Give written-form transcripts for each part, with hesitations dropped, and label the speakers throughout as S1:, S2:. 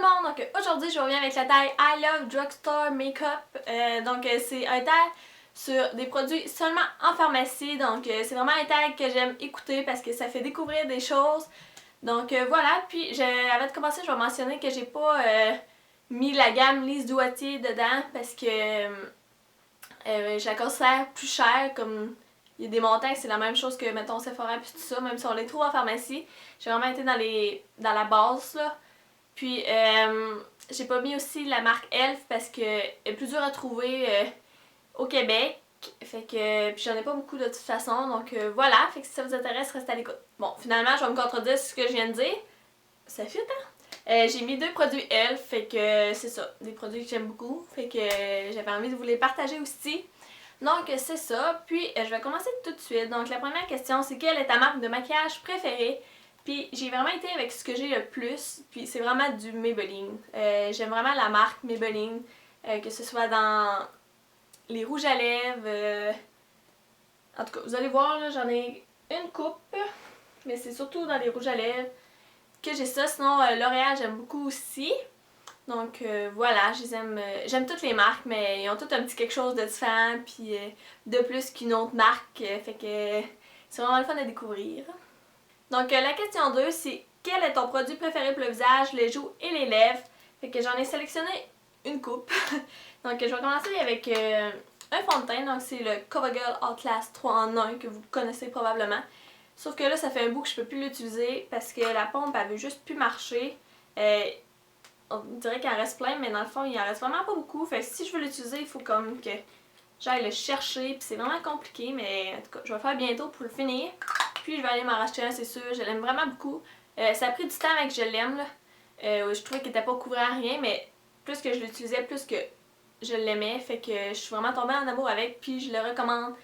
S1: monde, donc aujourd'hui je reviens avec la taille I Love Drugstore Makeup. C'est un tag sur des produits seulement en pharmacie, donc c'est vraiment un tag que j'aime écouter parce que ça fait découvrir des choses. Donc voilà, puis avant de commencer je vais mentionner que j'ai pas mis la gamme Lise Douatier dedans parce que je la considère plus chère, comme il y a des montants c'est la même chose que mettons Sephora puis tout ça, même si on les trouve en pharmacie. J'ai vraiment été dans la base là. Puis j'ai pas mis aussi la marque Elf parce qu'elle est plus dure à trouver au Québec. Fait que puis j'en ai pas beaucoup de toute façon, donc voilà, fait que si ça vous intéresse, restez à l'écoute. Bon, finalement, je vais me contredire sur ce que je viens de dire. Ça fit, hein? J'ai mis 2 produits Elf, fait que c'est ça, des produits que j'aime beaucoup, fait que j'avais envie de vous les partager aussi. Donc c'est ça, puis je vais commencer tout de suite. Donc la première question, c'est quelle est ta marque de maquillage préférée? Puis j'ai vraiment été avec ce que j'ai le plus, puis c'est vraiment du Maybelline. J'aime vraiment la marque Maybelline, que ce soit dans les rouges à lèvres. En tout cas, vous allez voir, là, j'en ai une coupe, mais c'est surtout dans les rouges à lèvres que j'ai ça. Sinon, L'Oréal, j'aime beaucoup aussi. Donc voilà, j'aime toutes les marques, mais ils ont toutes un petit quelque chose de différent, puis de plus qu'une autre marque, fait que c'est vraiment le fun à découvrir. Donc la question 2, c'est quel est ton produit préféré pour le visage, les joues et les lèvres? Fait que j'en ai sélectionné une coupe. Donc je vais commencer avec un fond de teint, donc c'est le CoverGirl Outlast 3 en 1 que vous connaissez probablement. Sauf que là, ça fait un bout que je peux plus l'utiliser parce que la pompe, elle veut juste plus marcher. On dirait qu'il en reste plein, mais dans le fond, il en reste vraiment pas beaucoup. Fait que si je veux l'utiliser, il faut comme que j'aille le chercher, puis c'est vraiment compliqué, mais en tout cas, je vais le faire bientôt pour le finir. Puis je vais aller m'en racheter un, c'est sûr, je l'aime vraiment beaucoup. Ça a pris du temps avec que je l'aime, là. Je trouvais qu'il était pas couvert à rien, mais plus que je l'utilisais, plus que je l'aimais. Fait que je suis vraiment tombée en amour avec, puis je le recommande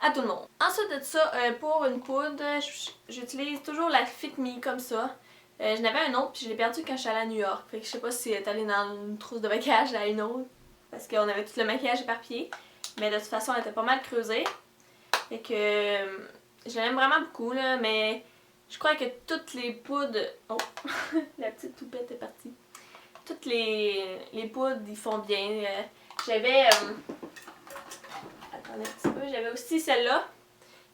S1: à tout le monde. Ensuite de ça, pour une poudre, j'utilise toujours la Fit Me comme ça. Je n'avais un autre, puis je l'ai perdu quand je suis allée à New York. Fait que je sais pas si elle est allée dans une trousse de maquillage à une autre, parce qu'on avait tout le maquillage éparpillé. Mais de toute façon, elle était pas mal creusée. Fait que je l'aime vraiment beaucoup, là, mais je crois que toutes les poudres... Oh, la petite toupette est partie. Toutes les poudres, ils font bien. J'avais... Attendez un petit peu. J'avais aussi celle-là,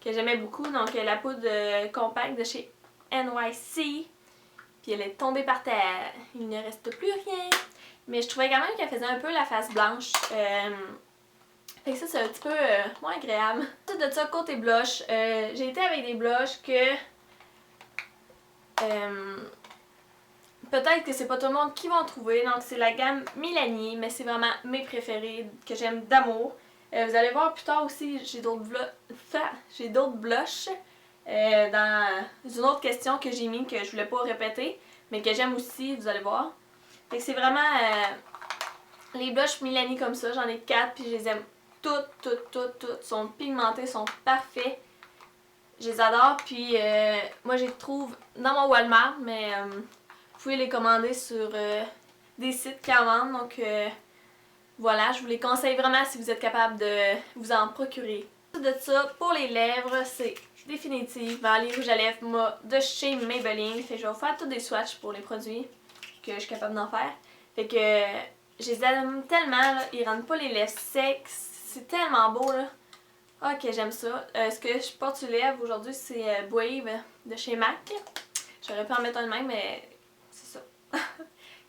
S1: que j'aimais beaucoup. Donc, la poudre compacte de chez NYC. Puis elle est tombée par terre. Il ne reste plus rien. Mais je trouvais quand même qu'elle faisait un peu la face blanche. Fait que ça, c'est un petit peu moins agréable. Ensuite de ça, côté blush, j'ai été avec des blushs que... peut-être que c'est pas tout le monde qui va en trouver. Donc c'est la gamme Milani, mais c'est vraiment mes préférés que j'aime d'amour. Vous allez voir plus tard aussi, j'ai d'autres blushs dans une autre question que j'ai mis que je voulais pas répéter, mais que j'aime aussi, vous allez voir. Fait que c'est vraiment les blushs Milani comme ça, j'en ai 4 puis je les aime toutes, sont pigmentés, sont parfaits. Je les adore, puis moi je les trouve dans mon Walmart, mais vous pouvez les commander sur des sites qui en vendent, donc voilà, je vous les conseille vraiment si vous êtes capable de vous en procurer. Ensuite de ça, pour les lèvres, c'est définitivement les rouges à lèvres de chez Maybelline. Fait que je vais vous faire tous des swatchs pour les produits que je suis capable d'en faire. Fait que je les aime tellement, là, ils rendent pas les lèvres secs, c'est tellement beau là. Ok, j'aime ça. Ce que je porte sur les lèvres aujourd'hui, c'est Brave de chez MAC. J'aurais pu en mettre un de même, mais c'est ça.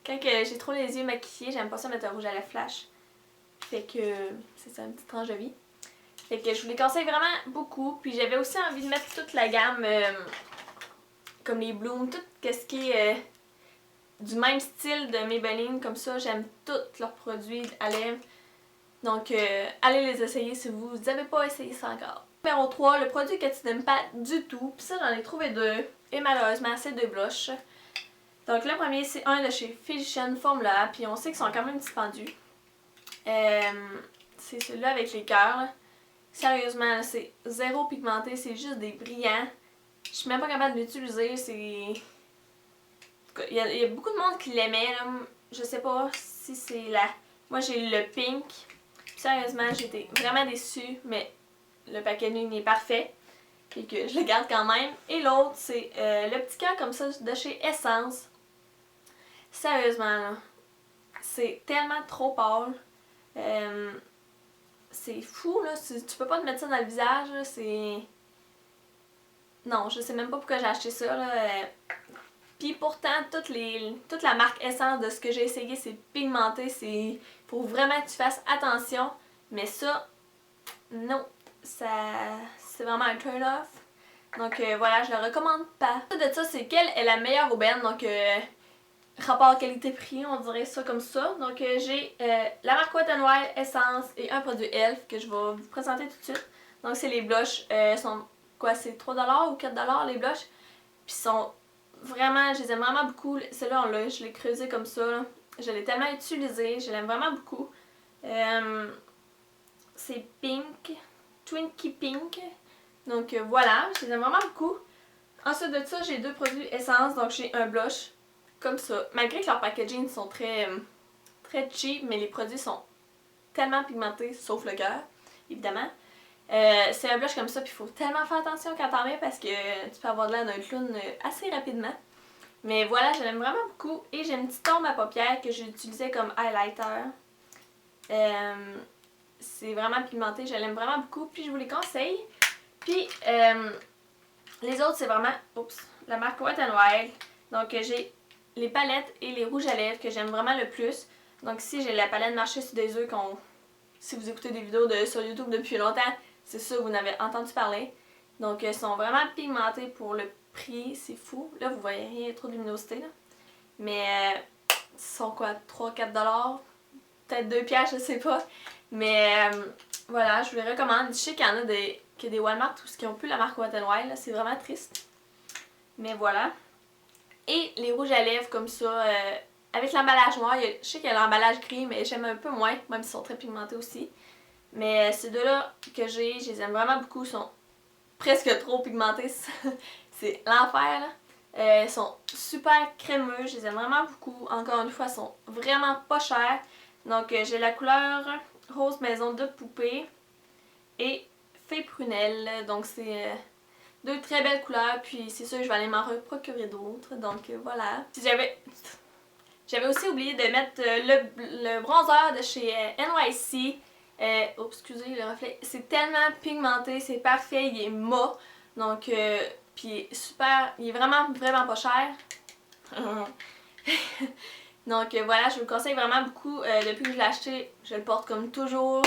S1: Quand j'ai trop les yeux maquillés, j'aime pas ça mettre un rouge à lèvres flash. Fait que c'est ça, une petite tranche de vie. Fait que je vous les conseille vraiment beaucoup. Puis j'avais aussi envie de mettre toute la gamme, comme les Bloom, tout ce qui est du même style de Maybelline. Comme ça, j'aime tous leurs produits à lèvres. Donc, allez les essayer si vous n'avez pas essayé ça encore. Numéro 3, le produit que tu n'aimes pas du tout. Puis ça, j'en ai trouvé 2. Et malheureusement, c'est 2 blushs. Donc, le premier, c'est un de chez Physicians Formula. Puis on sait qu'ils sont quand même dispendus. C'est celui-là avec les cœurs. Sérieusement, c'est zéro pigmenté. C'est juste des brillants. Je suis même pas capable de l'utiliser. C'est... Il y a beaucoup de monde qui l'aimait. Je sais pas si c'est la... Moi, j'ai le pink. Sérieusement, j'étais vraiment déçue, mais le packaging est parfait. Et que je le garde quand même. Et l'autre, c'est le petit cœur comme ça de chez Essence. Sérieusement, là. C'est tellement trop pâle. C'est fou, là. Tu peux pas te mettre ça dans le visage, là. C'est... Non, je sais même pas pourquoi j'ai acheté ça, là. Puis pourtant, toute la marque Essence de ce que j'ai essayé, c'est pigmenté. C'est... Faut vraiment que tu fasses attention. Mais ça, non. Ça... C'est vraiment un turn-off. Donc voilà, je le recommande pas. De ça, c'est quelle est la meilleure aubaine. Donc rapport qualité-prix, on dirait ça comme ça. Donc j'ai la marque Wet n Wild, Essence et un produit ELF que je vais vous présenter tout de suite. Donc c'est les blushs, sont quoi, c'est 3$ ou 4$ les blushs. Puis sont vraiment, je les aime vraiment beaucoup. Celui-là, je l'ai creusé comme ça, là. Je l'ai tellement utilisé, je l'aime vraiment beaucoup. C'est Pink, Twinkie Pink. Donc voilà, je les aime vraiment beaucoup. Ensuite de ça, j'ai deux produits Essence. Donc j'ai un blush comme ça. Malgré que leurs packaging sont très cheap, mais les produits sont tellement pigmentés, sauf le cœur, évidemment. C'est un blush comme ça, puis il faut tellement faire attention quand t'en mets parce que tu peux avoir de l'air d'un clown assez rapidement. Mais voilà, je l'aime vraiment beaucoup. Et j'ai une petite tombe à paupières que j'utilisais comme highlighter. C'est vraiment pigmenté, je l'aime vraiment beaucoup, puis je vous les conseille. Puis les autres, c'est vraiment la marque Wet n Wild. Donc j'ai les palettes et les rouges à lèvres que j'aime vraiment le plus. Donc ici, j'ai la palette Marcher sur des œufs. Si vous écoutez des vidéos sur YouTube depuis longtemps, c'est ça, vous en avez entendu parler. Donc ils sont vraiment pigmentés pour le prix, c'est fou. Là, vous voyez rien, trop de luminosité, là. Mais ils sont quoi, 3-4$? Peut-être 2$, je sais pas. Mais voilà, je vous les recommande. Je sais qu'il y en a des Walmart qui n'ont plus la marque Wet n Wild, c'est vraiment triste. Mais voilà. Et les rouges à lèvres comme ça, avec l'emballage noir. Je sais qu'il y a l'emballage gris, mais j'aime un peu moins, même s'ils sont très pigmentés aussi. Mais ces deux-là que j'ai, je les aime vraiment beaucoup. Ils sont presque trop pigmentés. C'est l'enfer, là. Ils sont super crémeux, je les aime vraiment beaucoup. Encore une fois, ils sont vraiment pas chers. Donc j'ai la couleur Rose Maison de Poupée et Fée Prunelle. Donc c'est deux très belles couleurs, puis c'est sûr que je vais aller m'en procurer d'autres. Donc voilà. J'avais aussi oublié de mettre le bronzer de chez NYC. Excusez le reflet. C'est tellement pigmenté, c'est parfait, il est mat. Donc, puis super, il est vraiment, vraiment pas cher. Donc voilà, je vous le conseille vraiment beaucoup. Depuis que je l'ai acheté, je le porte comme toujours.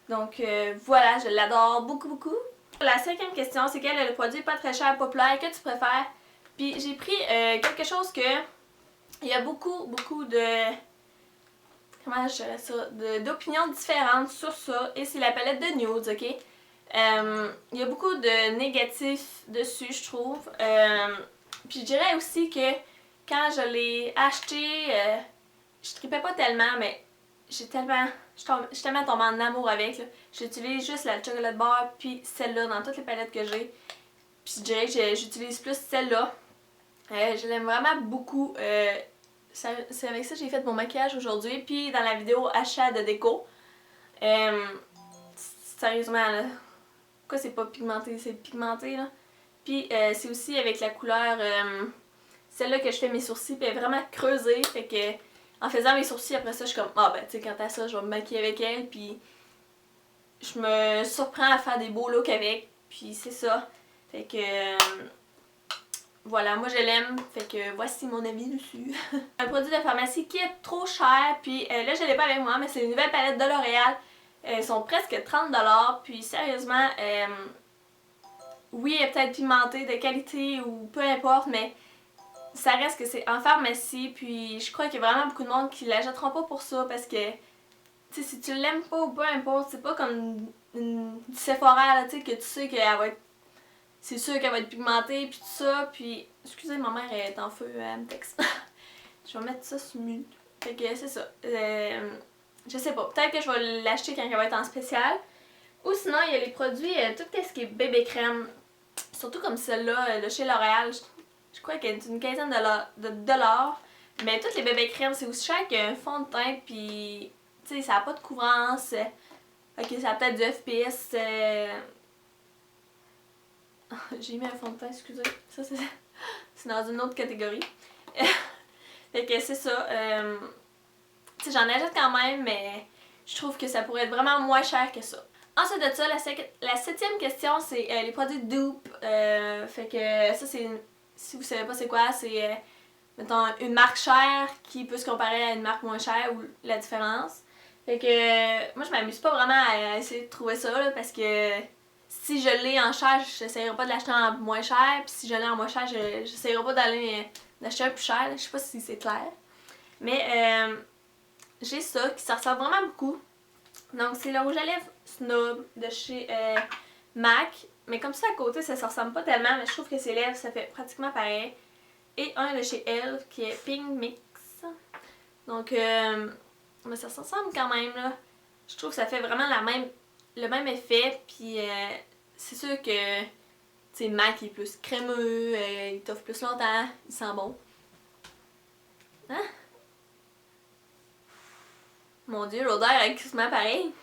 S1: Donc voilà, je l'adore beaucoup, beaucoup. La cinquième question, c'est quel est le produit pas très cher, populaire, que tu préfères? Puis j'ai pris quelque chose que... Il y a beaucoup de... Comment je dirais ça? D'opinions différentes sur ça. Et c'est la palette de Nudes, ok? Il y a beaucoup de négatifs dessus, je trouve. Puis je dirais aussi que quand je l'ai acheté, je tripais pas tellement, mais je suis tellement tombée en amour avec. J'utilise juste la chocolate bar puis celle-là dans toutes les palettes que j'ai. Puis je dirais que j'utilise plus celle-là. Je l'aime vraiment beaucoup. C'est avec ça que j'ai fait mon maquillage aujourd'hui. Puis dans la vidéo achat de déco. Sérieusement, là. Pourquoi c'est pas pigmenté? C'est pigmenté, là. Puis c'est aussi avec la couleur... celle-là que je fais mes sourcils. Puis elle est vraiment creusée. Fait que en faisant mes sourcils, après ça, je suis comme... Ah ben, tu sais, quant à ça, je vais me maquiller avec elle. Puis je me surprends à faire des beaux looks avec. Puis c'est ça. Fait que... voilà, moi je l'aime, fait que voici mon avis dessus. Un produit de pharmacie qui est trop cher, puis là je l'ai pas avec moi, mais c'est une nouvelle palette de L'Oréal. Elles sont presque 30$, puis sérieusement, oui, elle est peut-être pimentée de qualité ou peu importe, mais ça reste que c'est en pharmacie, puis je crois qu'il y a vraiment beaucoup de monde qui l'achèteront pas pour ça, parce que, tu sais, si tu l'aimes pas ou peu importe, c'est pas comme une Sephora, là, tu sais, que tu sais qu'elle va être... C'est sûr qu'elle va être pigmentée puis tout ça, puis... Excusez, ma mère est en feu, elle me texte. Je vais mettre ça sur mute. Fait que c'est ça. Je sais pas, peut-être que je vais l'acheter quand elle va être en spécial. Ou sinon, il y a les produits, tout ce qui est bébé crème. Surtout comme celle-là, de chez L'Oréal. Je crois qu'elle est une quinzaine de dollars. Mais toutes les bébés crèmes, c'est aussi cher qu'un fond de teint, puis... Tu sais, ça n'a pas de couvrance. Ok, ça a peut-être du FPS... J'ai mis un fond de teint, excusez. Ça, c'est dans une autre catégorie. Fait que c'est ça. Tu sais, j'en achète quand même, mais je trouve que ça pourrait être vraiment moins cher que ça. Ensuite de ça, la septième question, c'est les produits dupes. Fait que ça, c'est, si vous savez pas c'est quoi, c'est, mettons, une marque chère qui peut se comparer à une marque moins chère ou la différence. Fait que moi, je m'amuse pas vraiment à essayer de trouver ça, là, parce que si je l'ai en cher, j'essayerai pas de l'acheter en moins cher, puis si je l'ai en moins cher, j'essayerai pas d'acheter un plus cher, je sais pas si c'est clair. Mais j'ai ça, qui ça ressemble vraiment beaucoup. Donc c'est le rouge à lèvres Snob de chez MAC. Mais comme ça à côté, ça se ressemble pas tellement, mais je trouve que ses lèvres, ça fait pratiquement pareil. Et un de chez elle, qui est Pink Mix. Donc, mais ça se ressemble quand même, là. Je trouve que ça fait vraiment le même effet, puis c'est sûr que, tu sais, MAC est plus crémeux, il t'offre plus longtemps, il sent bon. Hein? Mon dieu, l'odeur est quasiment pareil.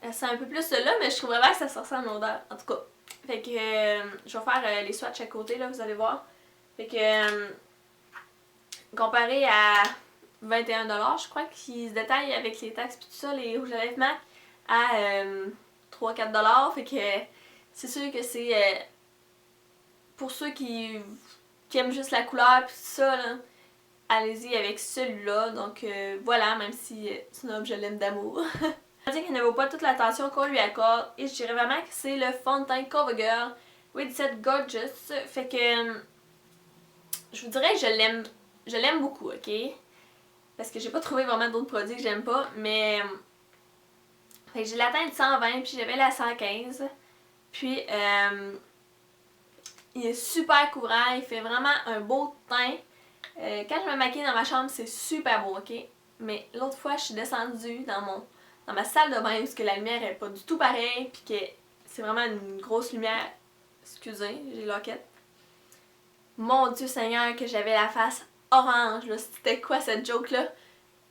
S1: Elle sent un peu plus cela, mais je trouve vraiment que ça se ressemble à l'odeur, en tout cas. Fait que je vais faire les swatchs à côté, là, vous allez voir. Fait que comparé à 21$, je crois qu'ils se détaillent avec les taxes et tout ça, les rouges à lèvres MAC, à 3-4$. Fait que c'est sûr que c'est pour ceux qui aiment juste la couleur et tout ça, là, allez-y avec celui-là. Donc voilà, même si Snob, je l'aime d'amour. Je dire qu'il ne vaut pas toute l'attention qu'on lui accorde et je dirais vraiment que c'est le fond de teint CoverGirl with Set Gorgeous. Fait que je vous dirais que je l'aime beaucoup, ok? Parce que j'ai pas trouvé vraiment d'autres produits que j'aime pas, mais fait que j'ai la teinte 120 puis j'avais la 115. Puis il est super couvrant, il fait vraiment un beau teint. Quand je me maquille dans ma chambre, c'est super beau, ok? Mais l'autre fois, je suis descendue dans ma salle de bain où que la lumière est pas du tout pareille, puis que c'est vraiment une grosse lumière. Excusez, j'ai loquette. Mon Dieu Seigneur, que j'avais la face orange, là. C'était quoi cette joke-là?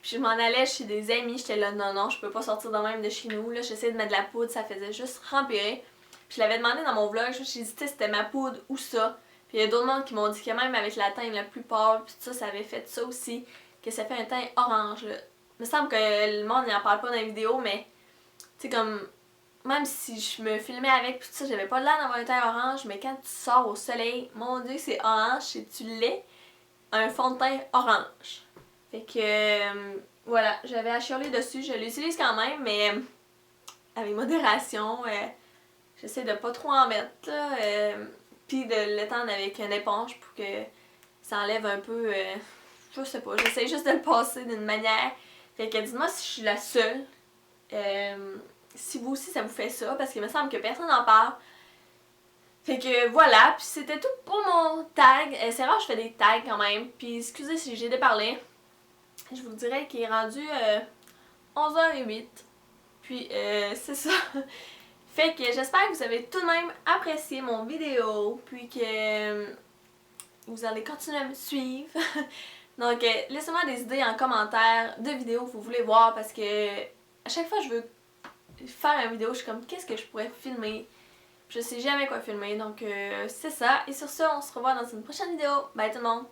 S1: Puis je m'en allais chez des amis, j'étais là, non, non, je peux pas sortir de même de chez nous, là. J'essayais de mettre de la poudre, ça faisait juste rempirer. Puis je l'avais demandé dans mon vlog, j'hésitais si c'était ma poudre ou ça. Puis il y a d'autres monde qui m'ont dit que même avec la teinte la plus pâle, puis tout ça, ça avait fait ça aussi, que ça fait un teint orange, là. Il me semble que le monde n'en parle pas dans les vidéos, mais tu sais, comme, même si je me filmais avec, puis tout ça, j'avais pas l'air d'avoir un teint orange, mais quand tu sors au soleil, mon Dieu, c'est orange, et tu l'es, un fond de teint orange. Fait que, voilà, j'avais à chialer dessus, je l'utilise quand même, mais avec modération, j'essaie de pas trop en mettre, là, puis de l'étendre avec une éponge pour que ça enlève un peu, je sais pas, j'essaie juste de le passer d'une manière. Fait que dites-moi si je suis la seule, si vous aussi ça vous fait ça, parce qu'il me semble que personne n'en parle. Fait que voilà, puis c'était tout pour mon tag. C'est rare que je fais des tags quand même, puis excusez si j'ai déparlé. Je vous dirais qu'il est rendu 11h08. Puis c'est ça. Fait que j'espère que vous avez tout de même apprécié mon vidéo, puis que vous allez continuer à me suivre. Donc laissez-moi des idées en commentaire de vidéos que vous voulez voir, parce que à chaque fois que je veux faire une vidéo, je suis comme qu'est-ce que je pourrais filmer. Je sais jamais quoi filmer, donc c'est ça. Et sur ce, on se revoit dans une prochaine vidéo. Bye tout le monde!